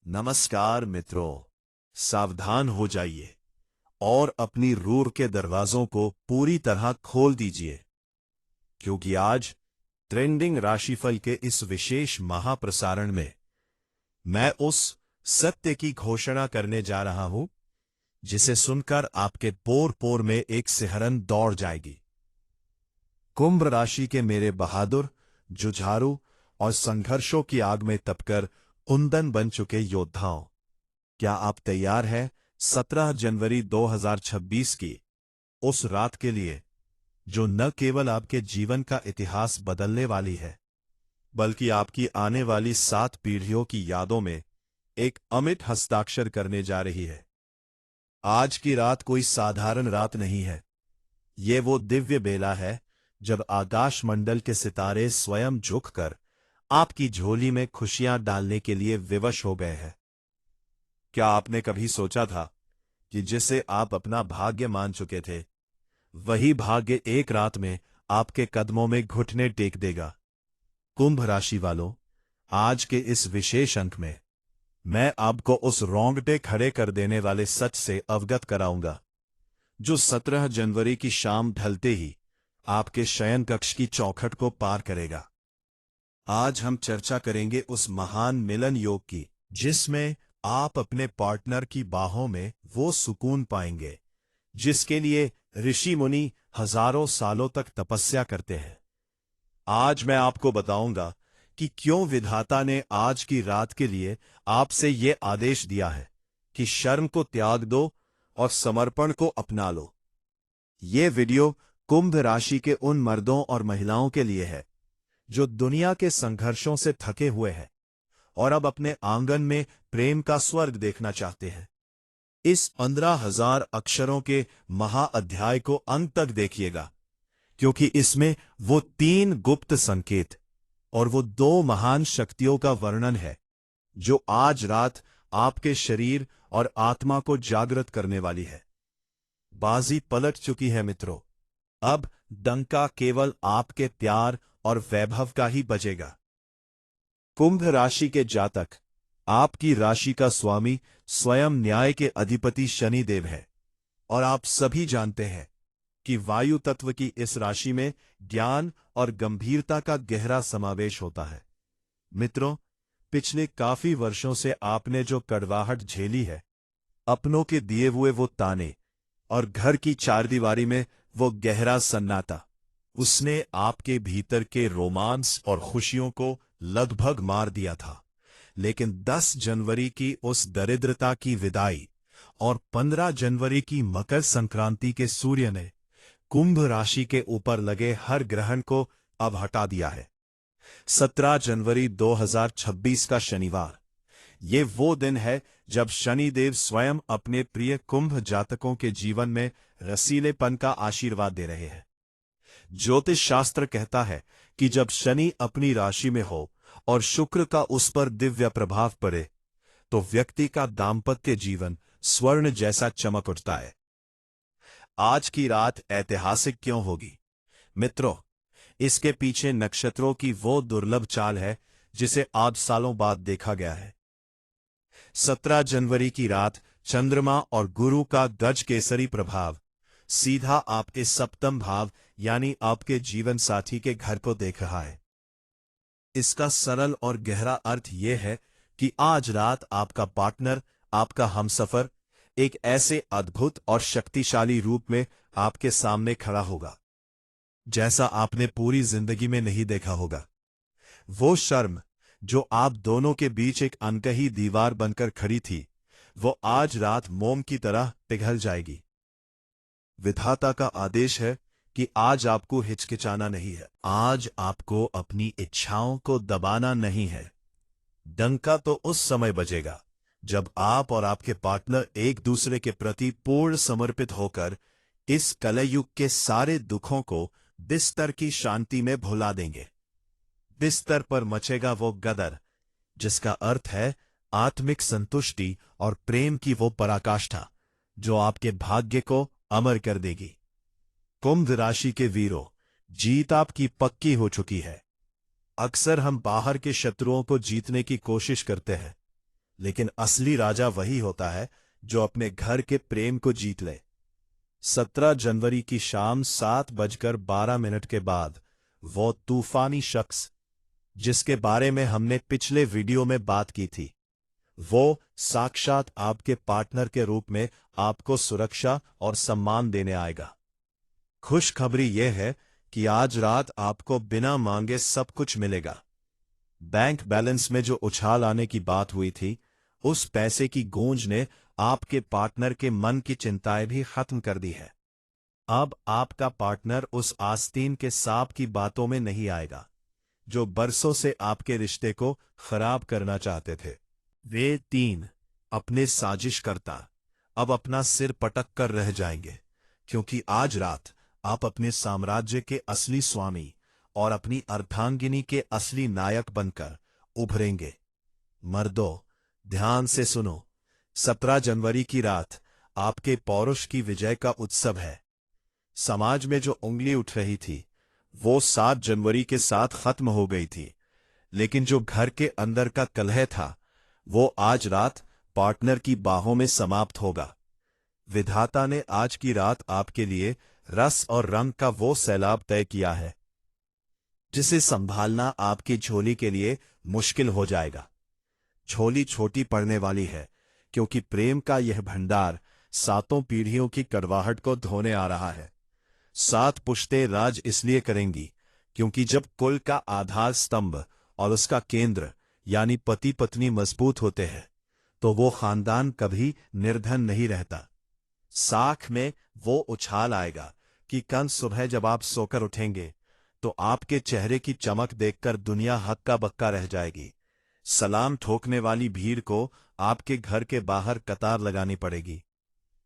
नमस्कार मित्रों, सावधान हो जाइए और अपनी रूह के दरवाजों को पूरी तरह खोल दीजिए, क्योंकि आज ट्रेंडिंग राशिफल के इस विशेष महाप्रसारण में मैं उस सत्य की घोषणा करने जा रहा हूं जिसे सुनकर आपके पोर पोर में एक सिहरन दौड़ जाएगी। कुंभ राशि के मेरे बहादुर, जुझारू और संघर्षों की आग में तपकर कुंदन बन चुके योद्धाओं, क्या आप तैयार हैं 17 जनवरी 2026 की उस रात के लिए जो न केवल आपके जीवन का इतिहास बदलने वाली है, बल्कि आपकी आने वाली 7 पीढ़ियों की यादों में एक अमिट हस्ताक्षर करने जा रही है। आज की रात कोई साधारण रात नहीं है। ये वो दिव्य बेला है जब आकाश मंडल के सितारे स्वयं झुककर आपकी झोली में खुशियां डालने के लिए विवश हो गए हैं। क्या आपने कभी सोचा था कि जिसे आप अपना भाग्य मान चुके थे, वही भाग्य एक रात में आपके कदमों में घुटने टेक देगा? कुंभ राशि वालों, आज के इस विशेष अंक में मैं आपको उस रोंगटे खड़े कर देने वाले सच से अवगत कराऊंगा जो 17 जनवरी की शाम ढलते ही आपके शयन कक्ष की चौखट को पार करेगा। आज हम चर्चा करेंगे उस महान मिलन योग की जिसमें आप अपने पार्टनर की बाहों में वो सुकून पाएंगे जिसके लिए ऋषि मुनि हजारों सालों तक तपस्या करते हैं। आज मैं आपको बताऊंगा कि क्यों विधाता ने आज की रात के लिए आपसे ये आदेश दिया है कि शर्म को त्याग दो और समर्पण को अपना लो। ये वीडियो कुंभ राशि के उन मर्दों और महिलाओं के लिए है जो दुनिया के संघर्षों से थके हुए हैं और अब अपने आंगन में प्रेम का स्वर्ग देखना चाहते हैं। इस 15,000 अक्षरों के महाअध्याय को अंत तक देखिएगा, क्योंकि इसमें वो 3 गुप्त संकेत और वो 2 महान शक्तियों का वर्णन है जो आज रात आपके शरीर और आत्मा को जागृत करने वाली है। बाजी पलट चुकी है मित्रों। अब डंका केवल आपके प्यार और वैभव का ही बजेगा। कुंभ राशि के जातक, आपकी राशि का स्वामी स्वयं न्याय के अधिपति शनिदेव है और आप सभी जानते हैं कि वायु तत्व की इस राशि में ज्ञान और गंभीरता का गहरा समावेश होता है। मित्रों, पिछले काफी वर्षों से आपने जो कड़वाहट झेली है, अपनों के दिए हुए वो ताने और घर की चारदीवारी में वो गहरा सन्नाटा, उसने आपके भीतर के रोमांस और खुशियों को लगभग मार दिया था। लेकिन 10 जनवरी की उस दरिद्रता की विदाई और 15 जनवरी की मकर संक्रांति के सूर्य ने कुंभ राशि के ऊपर लगे हर ग्रहण को अब हटा दिया है। 17 जनवरी 2026 का शनिवार, ये वो दिन है जब शनिदेव स्वयं अपने प्रिय कुंभ जातकों के जीवन में रसीलेपन का आशीर्वाद दे रहे हैं। ज्योतिष शास्त्र कहता है कि जब शनि अपनी राशि में हो और शुक्र का उस पर दिव्य प्रभाव पड़े तो व्यक्ति का दाम्पत्य जीवन स्वर्ण जैसा चमक उठता है। आज की रात ऐतिहासिक क्यों होगी? मित्रों, इसके पीछे नक्षत्रों की वो दुर्लभ चाल है जिसे आज सालों बाद देखा गया है। 17 जनवरी की रात चंद्रमा और गुरु का गज केसरी प्रभाव सीधा आपके सप्तम भाव यानी आपके जीवन साथी के घर को देख रहा है। इसका सरल और गहरा अर्थ यह है कि आज रात आपका पार्टनर, आपका हमसफर एक ऐसे अद्भुत और शक्तिशाली रूप में आपके सामने खड़ा होगा जैसा आपने पूरी जिंदगी में नहीं देखा होगा। वो शर्म जो आप दोनों के बीच एक अनकही दीवार बनकर खड़ी थी, वो आज रात मोम की तरह पिघल जाएगी। विधाता का आदेश है कि आज आपको हिचकिचाना नहीं है, आज आपको अपनी इच्छाओं को दबाना नहीं है। डंका तो उस समय बजेगा जब आप और आपके पार्टनर एक दूसरे के प्रति पूर्ण समर्पित होकर इस कलयुग के सारे दुखों को बिस्तर की शांति में भुला देंगे। बिस्तर पर मचेगा वो गदर जिसका अर्थ है आत्मिक संतुष्टि और प्रेम की वो पराकाष्ठा जो आपके भाग्य को अमर कर देगी। कुंभ राशि के वीरों, जीत आपकी पक्की हो चुकी है। अक्सर हम बाहर के शत्रुओं को जीतने की कोशिश करते हैं, लेकिन असली राजा वही होता है जो अपने घर के प्रेम को जीत ले। 17 जनवरी की शाम 7:12 के बाद वो तूफानी शख्स जिसके बारे में हमने पिछले वीडियो में बात की थी, वो साक्षात आपके पार्टनर के रूप में आपको सुरक्षा और सम्मान देने आएगा। खुशखबरी यह है कि आज रात आपको बिना मांगे सब कुछ मिलेगा। बैंक बैलेंस में जो उछाल आने की बात हुई थी, उस पैसे की गूंज ने आपके पार्टनर के मन की चिंताएं भी खत्म कर दी है। अब आपका पार्टनर उस आस्तीन के सांप की बातों में नहीं आएगा जो बरसों से आपके रिश्ते को खराब करना चाहते थे। वे तीन अपने साजिशकर्ता अब अपना सिर पटक कर रह जाएंगे, क्योंकि आज रात आप अपने साम्राज्य के असली स्वामी और अपनी अर्धांगिनी के असली नायक बनकर उभरेंगे। मर्दों, ध्यान से सुनो, 17 जनवरी की रात आपके पौरुष की विजय का उत्सव है। समाज में जो उंगली उठ रही थी, वो 7 जनवरी के साथ खत्म हो गई थी, लेकिन जो घर के अंदर का कलह था, वो आज रात पार्टनर की बाहों में समाप्त होगा। विधाता ने आज की रात आपके लिए रस और रंग का वो सैलाब तय किया है जिसे संभालना आपकी झोली के लिए मुश्किल हो जाएगा। झोली छोटी पड़ने वाली है, क्योंकि प्रेम का यह भंडार 7 पीढ़ियों की कड़वाहट को धोने आ रहा है। 7 पुश्तें राज इसलिए करेंगी क्योंकि जब कुल का आधार स्तंभ और उसका केंद्र यानी पति पत्नी मजबूत होते हैं, तो वो खानदान कभी निर्धन नहीं रहता। साख में वो उछाल आएगा कि कल सुबह जब आप सोकर उठेंगे तो आपके चेहरे की चमक देखकर दुनिया हक्का बक्का रह जाएगी। सलाम ठोकने वाली भीड़ को आपके घर के बाहर कतार लगानी पड़ेगी,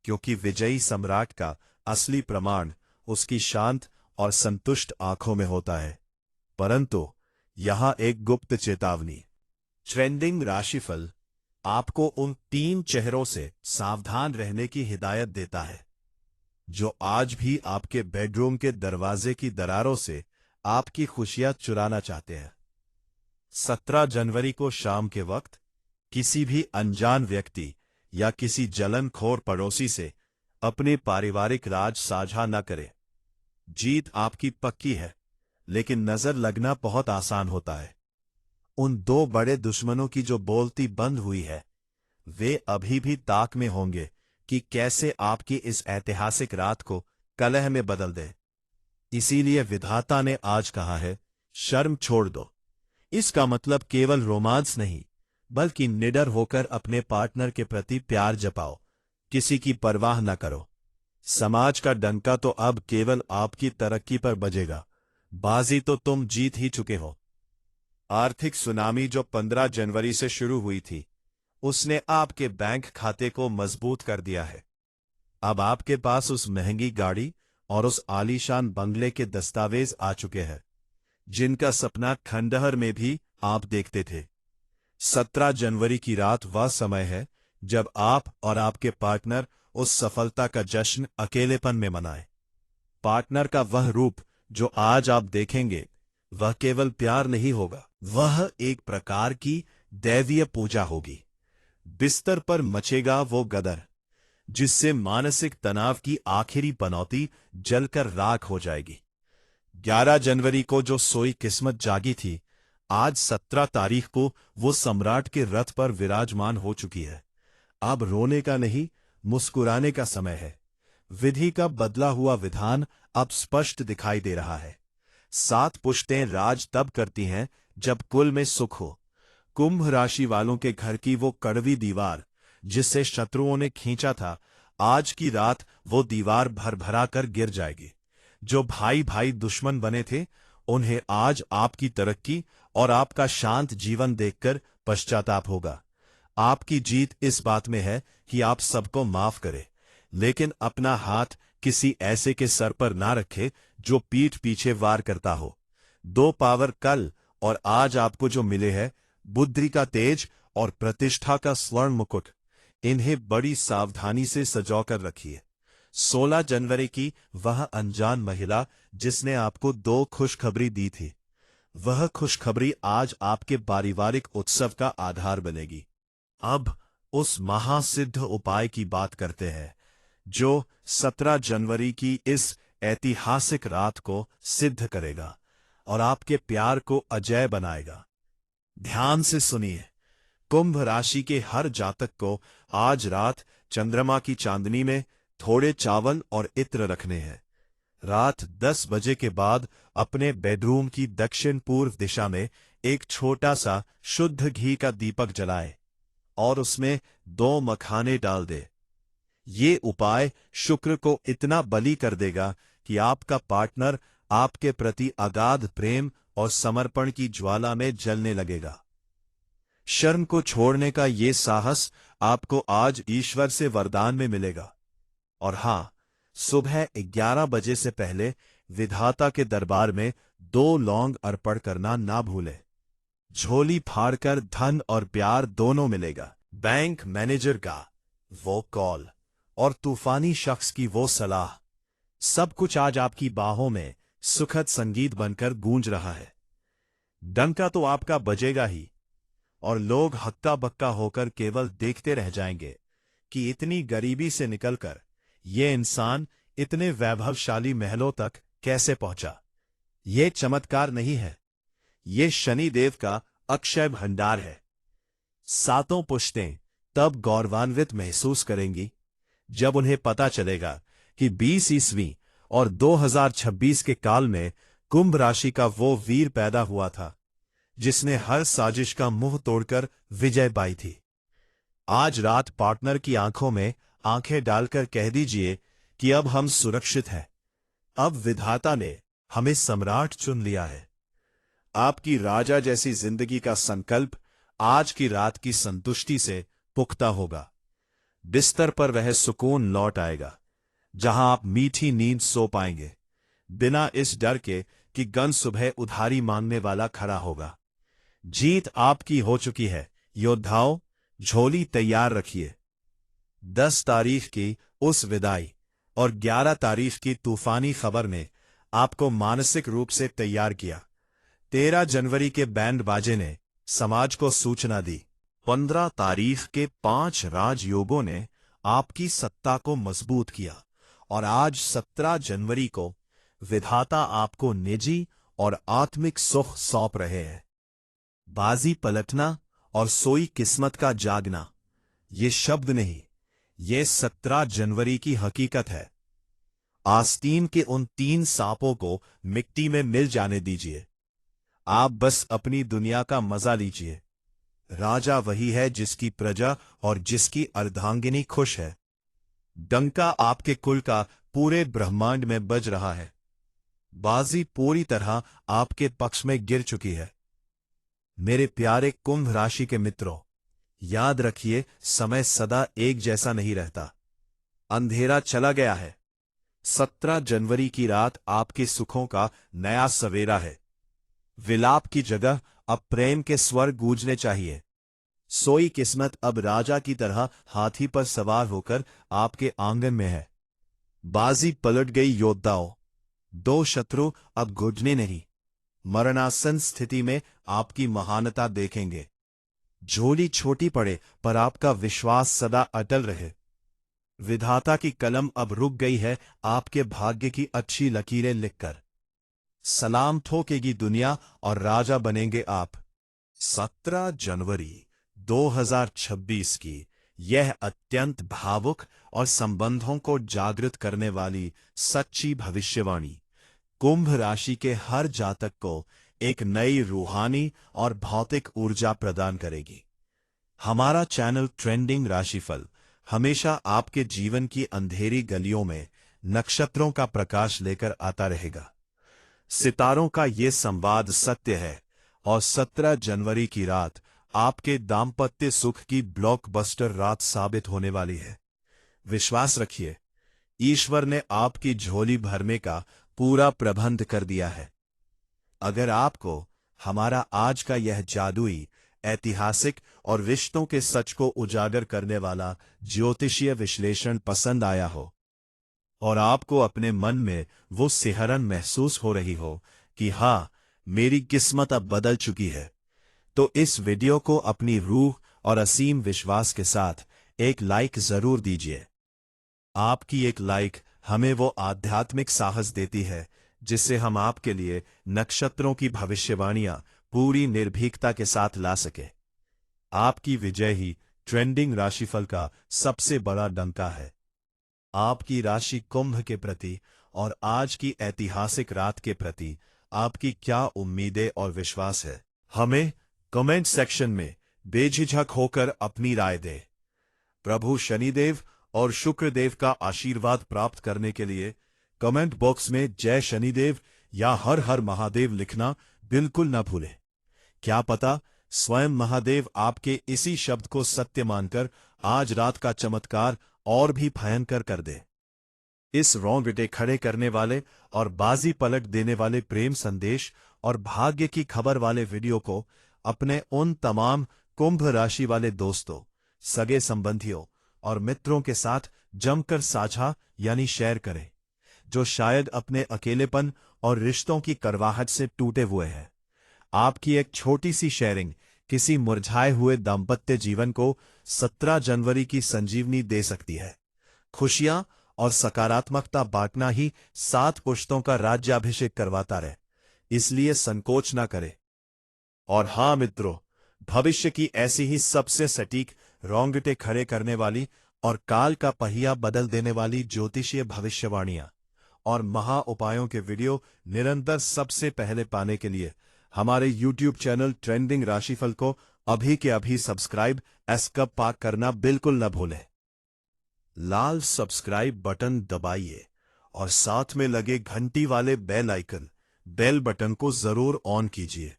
क्योंकि विजयी सम्राट का असली प्रमाण उसकी शांत और संतुष्ट आंखों में होता है। परंतु यहां एक गुप्त चेतावनी। ट्रेंडिंग राशिफल आपको उन 3 चेहरों से सावधान रहने की हिदायत देता है जो आज भी आपके बेडरूम के दरवाजे की दरारों से आपकी खुशियां चुराना चाहते हैं। 17 जनवरी को शाम के वक्त किसी भी अनजान व्यक्ति या किसी जलनखोर पड़ोसी से अपने पारिवारिक राज साझा न करें। जीत आपकी पक्की है, लेकिन नजर लगना बहुत आसान होता है। उन 2 बड़े दुश्मनों की जो बोलती बंद हुई है, वे अभी भी ताक में होंगे कि कैसे आपकी इस ऐतिहासिक रात को कलह में बदल दे। इसीलिए विधाता ने आज कहा है, शर्म छोड़ दो। इसका मतलब केवल रोमांस नहीं, बल्कि निडर होकर अपने पार्टनर के प्रति प्यार जताओ, किसी की परवाह न करो। समाज का डंका तो अब केवल आपकी तरक्की पर बजेगा। बाजी तो तुम जीत ही चुके हो। आर्थिक सुनामी जो 15 जनवरी से शुरू हुई थी, उसने आपके बैंक खाते को मजबूत कर दिया है। अब आपके पास उस महंगी गाड़ी और उस आलीशान बंगले के दस्तावेज आ चुके हैं, जिनका सपना खंडहर में भी आप देखते थे। 17 जनवरी की रात वह समय है जब आप और आपके पार्टनर उस सफलता का जश्न अकेलेपन में मनाएं। पार्टनर का वह रूप जो आज आप देखेंगे, वह केवल प्यार नहीं होगा, वह एक प्रकार की दैवीय पूजा होगी। बिस्तर पर मचेगा वो गदर जिससे मानसिक तनाव की आखिरी पनौती जलकर राख हो जाएगी। 11 जनवरी को जो सोई किस्मत जागी थी, आज 17 तारीख को वो सम्राट के रथ पर विराजमान हो चुकी है। अब रोने का नहीं, मुस्कुराने का समय है। विधि का बदला हुआ विधान अब स्पष्ट दिखाई दे रहा है। 7 पुश्तें राज तब करती हैं जब कुल में सुख हो। कुंभ राशि वालों के घर की वो कड़वी दीवार जिससे शत्रुओं ने खींचा था, आज की रात वो दीवार भरभरा कर गिर जाएगी। जो भाई भाई दुश्मन बने थे, उन्हें आज आपकी तरक्की और आपका शांत जीवन देखकर पश्चाताप होगा। आपकी जीत इस बात में है कि आप सबको माफ करें, लेकिन अपना हाथ किसी ऐसे के सर पर ना रखे जो पीठ पीछे वार करता हो। 2 पावर कल और आज आपको जो मिले हैं, बुद्धि का तेज और प्रतिष्ठा का स्वर्ण मुकुट, इन्हें बड़ी सावधानी से सजौकर रखिए। 16 जनवरी की वह अनजान महिला जिसने आपको 2 खुशखबरी दी थी, वह खुशखबरी आज आपके पारिवारिक उत्सव का आधार बनेगी। अब उस महासिद्ध उपाय की बात करते हैं जो 17 जनवरी की इस ऐतिहासिक रात को सिद्ध करेगा और आपके प्यार को अजेय बनाएगा। ध्यान से सुनिए। कुंभ राशि के हर जातक को आज रात चंद्रमा की चांदनी में थोड़े चावल और इत्र रखने हैं। रात 10 बजे के बाद अपने बेडरूम की दक्षिण पूर्व दिशा में एक छोटा सा शुद्ध घी का दीपक जलाएं और उसमें 2 मखाने डाल दे। ये उपाय शुक्र को इतना बली कर देगा कि आपका पार्टनर आपके प्रति अगाध प्रेम और समर्पण की ज्वाला में जलने लगेगा। शर्म को छोड़ने का ये साहस आपको आज ईश्वर से वरदान में मिलेगा। और हां, सुबह 11 बजे से पहले विधाता के दरबार में 2 लौंग अर्पण करना ना भूलें। झोली फाड़कर धन और प्यार दोनों मिलेगा। बैंक मैनेजर का वो कॉल और तूफानी शख्स की वो सलाह, सब कुछ आज आपकी बाहों में सुखद संगीत बनकर गूंज रहा है। डंका तो आपका बजेगा ही और लोग हक्का बक्का होकर केवल देखते रह जाएंगे कि इतनी गरीबी से निकलकर ये इंसान इतने वैभवशाली महलों तक कैसे पहुंचा। ये चमत्कार नहीं है, ये शनिदेव का अक्षय भंडार है। 7 पुश्तें तब गौरवान्वित महसूस करेंगी जब उन्हें पता चलेगा कि 20 ईस्वी और 2026 के काल में कुंभ राशि का वो वीर पैदा हुआ था जिसने हर साजिश का मुंह तोड़कर विजय पाई थी। आज रात पार्टनर की आंखों में आंखें डालकर कह दीजिए कि अब हम सुरक्षित हैं। अब विधाता ने हमें सम्राट चुन लिया है। आपकी राजा जैसी जिंदगी का संकल्प आज की रात की संतुष्टि से पुख्ता होगा। बिस्तर पर वह सुकून लौट आएगा जहां आप मीठी नींद सो पाएंगे, बिना इस डर के कि गन सुबह उधारी मांगने वाला खड़ा होगा। जीत आपकी हो चुकी है योद्धाओं, झोली तैयार रखिए। 10 तारीख की उस विदाई और 11 तारीख की तूफानी खबर ने आपको मानसिक रूप से तैयार किया। 13 जनवरी के बैंड बाजे ने समाज को सूचना दी। 15 तारीख के 5 राजयोगों ने आपकी सत्ता को मजबूत किया और आज 17 जनवरी को विधाता आपको निजी और आत्मिक सुख सौंप रहे हैं। बाजी पलटना और सोई किस्मत का जागना, ये शब्द नहीं, ये 17 जनवरी की हकीकत है। आस्तीन के उन 3 सांपों को मिट्टी में मिल जाने दीजिए। आप बस अपनी दुनिया का मजा लीजिए। राजा वही है जिसकी प्रजा और जिसकी अर्धांगिनी खुश है। डंका आपके कुल का पूरे ब्रह्मांड में बज रहा है। बाजी पूरी तरह आपके पक्ष में गिर चुकी है। मेरे प्यारे कुंभ राशि के मित्रों, याद रखिए, समय सदा एक जैसा नहीं रहता। अंधेरा चला गया है। 17 जनवरी की रात आपके सुखों का नया सवेरा है। विलाप की जगह अब प्रेम के स्वर गूंजने चाहिए। सोई किस्मत अब राजा की तरह हाथी पर सवार होकर आपके आंगन में है। बाजी पलट गई योद्धाओं। 2 शत्रु अब गुजने नहीं, मरणासन स्थिति में आपकी महानता देखेंगे। झोली छोटी पड़े पर आपका विश्वास सदा अटल रहे। विधाता की कलम अब रुक गई है आपके भाग्य की अच्छी लकीरें लिखकर। सलाम ठोकेगी दुनिया और राजा बनेंगे आप। 17 जनवरी 2026 की यह अत्यंत भावुक और संबंधों को जागृत करने वाली सच्ची भविष्यवाणी कुंभ राशि के हर जातक को एक नई रूहानी और भौतिक ऊर्जा प्रदान करेगी। हमारा चैनल ट्रेंडिंग राशिफल हमेशा आपके जीवन की अंधेरी गलियों में नक्षत्रों का प्रकाश लेकर आता रहेगा। सितारों का ये संवाद सत्य है और 17 जनवरी की रात आपके दाम्पत्य सुख की ब्लॉकबस्टर रात साबित होने वाली है। विश्वास रखिए, ईश्वर ने आपकी झोली भरने का पूरा प्रबंध कर दिया है। अगर आपको हमारा आज का यह जादुई, ऐतिहासिक और रिश्तों के सच को उजागर करने वाला ज्योतिषीय विश्लेषण पसंद आया हो और आपको अपने मन में वो सिहरन महसूस हो रही हो कि हाँ, मेरी किस्मत अब बदल चुकी है, तो इस वीडियो को अपनी रूह और असीम विश्वास के साथ एक लाइक जरूर दीजिए। आपकी एक लाइक हमें वो आध्यात्मिक साहस देती है जिससे हम आपके लिए नक्षत्रों की भविष्यवाणियां पूरी निर्भीकता के साथ ला सके। आपकी विजय ही ट्रेंडिंग राशिफल का सबसे बड़ा डंका है। आपकी राशि कुंभ के प्रति और आज की ऐतिहासिक रात के प्रति आपकी क्या उम्मीदें और विश्वास है, हमें कमेंट सेक्शन में बेझिझक होकर अपनी राय दें। प्रभु शनिदेव और शुक्रदेव का आशीर्वाद प्राप्त करने के लिए कमेंट बॉक्स में जय शनिदेव या हर हर महादेव लिखना बिल्कुल न भूलें। क्या पता स्वयं महादेव आपके इसी शब्द को सत्य मानकर आज रात का चमत्कार और भी भयंकर कर दे। इस रोंगटे खड़े करने वाले और बाजी पलट देने वाले प्रेम संदेश और भाग्य की खबर वाले वीडियो को अपने उन तमाम कुंभ राशि वाले दोस्तों, सगे संबंधियों और मित्रों के साथ जमकर साझा यानी शेयर करें, जो शायद अपने अकेलेपन और रिश्तों की करवाहट से टूटे हुए हैं। आपकी एक छोटी सी शेयरिंग किसी मुरझाए हुए दाम्पत्य जीवन को 17 जनवरी की संजीवनी दे सकती है। खुशियां और सकारात्मकता बांटना ही 7 पुश्तों का राज्याभिषेक करवाता रहे, इसलिए संकोच ना करें। और हां मित्रों, भविष्य की ऐसी ही सबसे सटीक, रोंगटे खड़े करने वाली और काल का पहिया बदल देने वाली ज्योतिषीय भविष्यवाणियां और महा उपायों के वीडियो निरंतर सबसे पहले पाने के लिए हमारे YouTube चैनल ट्रेंडिंग राशिफल को अभी के अभी सब्सक्राइब एस्कप पाक करना बिल्कुल न भूलें। लाल सब्सक्राइब बटन दबाइए और साथ में लगे घंटी वाले बेल बटन को जरूर ऑन कीजिए,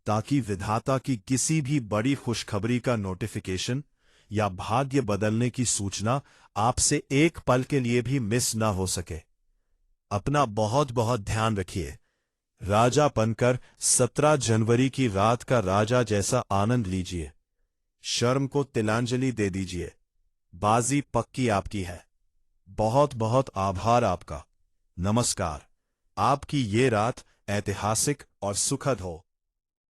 ताकि विधाता की किसी भी बड़ी खुशखबरी का नोटिफिकेशन या भाग्य बदलने की सूचना आपसे एक पल के लिए भी मिस ना हो सके। अपना बहुत बहुत ध्यान रखिए। राजा बनकर 17 जनवरी की रात का राजा जैसा आनंद लीजिए। शर्म को तिलांजलि दे दीजिए। बाजी पक्की आपकी है। बहुत बहुत आभार आपका। नमस्कार। आपकी ये रात ऐतिहासिक और सुखद हो।